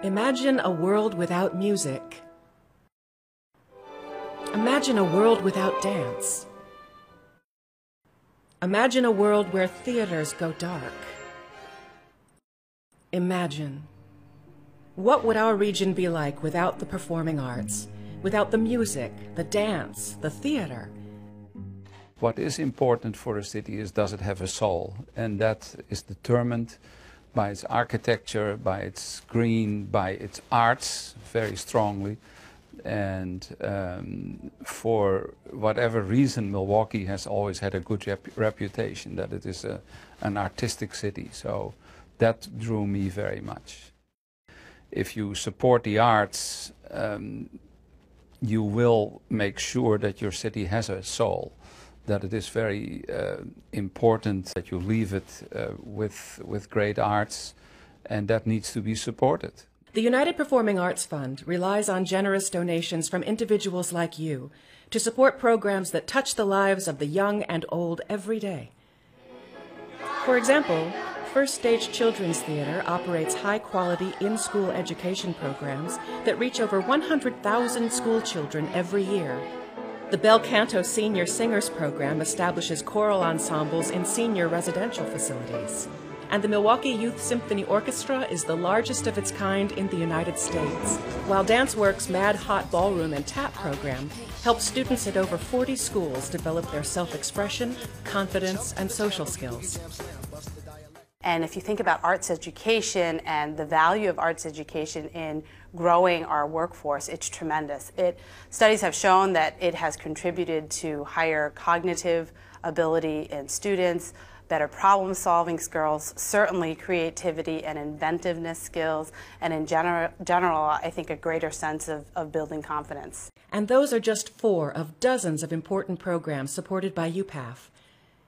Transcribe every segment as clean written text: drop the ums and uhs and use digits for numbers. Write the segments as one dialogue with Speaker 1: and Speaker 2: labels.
Speaker 1: Imagine a world without music. Imagine a world without dance. Imagine a world where theaters go dark. Imagine. What would our region be like without the performing arts, without the music, the dance, the theater?
Speaker 2: What is important for a city is, does it have a soul? And that is determined by its architecture, by its green, by its arts, very strongly. And for whatever reason, Milwaukee has always had a good reputation, that it is an artistic city. So that drew me very much. If you support the arts, you will make sure that your city has a soul, that it is very important that you leave it with great arts, and that needs to be supported.
Speaker 1: The United Performing Arts Fund relies on generous donations from individuals like you to support programs that touch the lives of the young and old every day. For example, First Stage Children's Theater operates high-quality in-school education programs that reach over 100,000 school children every year. The Bel Canto Senior Singers Program establishes choral ensembles in senior residential facilities. And the Milwaukee Youth Symphony Orchestra is the largest of its kind in the United States, while DanceWorks' Mad Hot Ballroom and Tap program helps students at over 40 schools develop their self-expression, confidence, and social skills.
Speaker 3: And if you think about arts education and the value of arts education in growing our workforce, it's tremendous. Studies have shown that it has contributed to higher cognitive ability in students, better problem-solving skills, certainly creativity and inventiveness skills, and in general, I think a greater sense of building confidence.
Speaker 1: And those are just 4 of dozens of important programs supported by UPAF.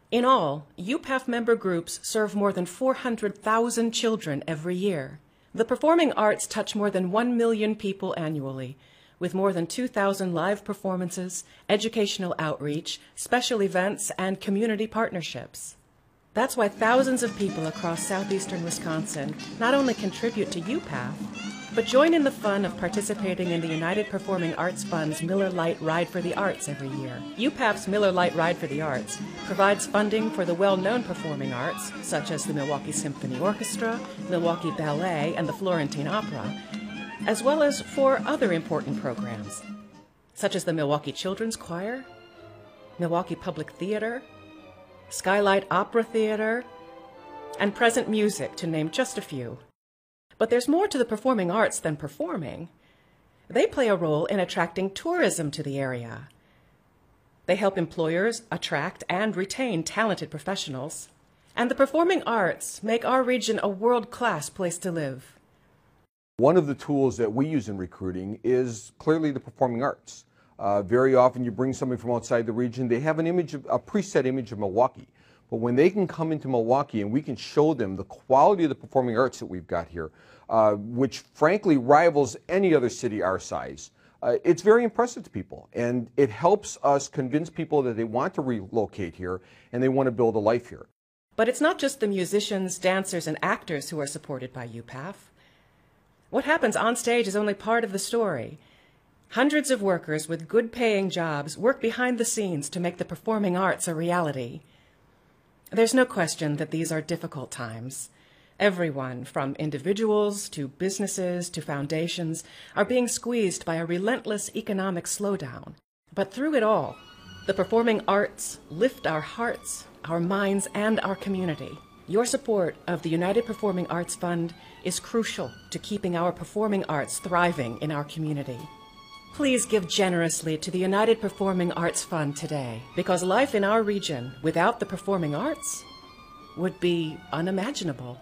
Speaker 1: In all, UPAF member groups serve more than 400,000 children every year. The performing arts touch more than 1 million people annually, with more than 2,000 live performances, educational outreach, special events, and community partnerships. That's why thousands of people across southeastern Wisconsin not only contribute to UPAF, but join in the fun of participating in the United Performing Arts Fund's Miller Lite Ride for the Arts every year. UPAF's Miller Lite Ride for the Arts provides funding for the well-known performing arts, such as the Milwaukee Symphony Orchestra, Milwaukee Ballet, and the Florentine Opera, as well as for other important programs, such as the Milwaukee Children's Choir, Milwaukee Public Theater, Skylight Opera Theater, and Present Music, to name just a few. But there's more to the performing arts than performing. They play a role in attracting tourism to the area. They help employers attract and retain talented professionals. And the performing arts make our region a world-class place to live.
Speaker 4: One of the tools that we use in recruiting is clearly the performing arts. Very often you bring somebody from outside the region, they have an image, a preset image of Milwaukee. But when they can come into Milwaukee and we can show them the quality of the performing arts that we've got here, which frankly rivals any other city our size, it's very impressive to people. And it helps us convince people that they want to relocate here and they want to build a life here.
Speaker 1: But it's not just the musicians, dancers, and actors who are supported by UPAF. What happens on stage is only part of the story. Hundreds of workers with good-paying jobs work behind the scenes to make the performing arts a reality. There's no question that these are difficult times. Everyone, from individuals to businesses to foundations, are being squeezed by a relentless economic slowdown. But through it all, the performing arts lift our hearts, our minds, and our community. Your support of the United Performing Arts Fund is crucial to keeping our performing arts thriving in our community. Please give generously to the United Performing Arts Fund today, because life in our region without the performing arts would be unimaginable.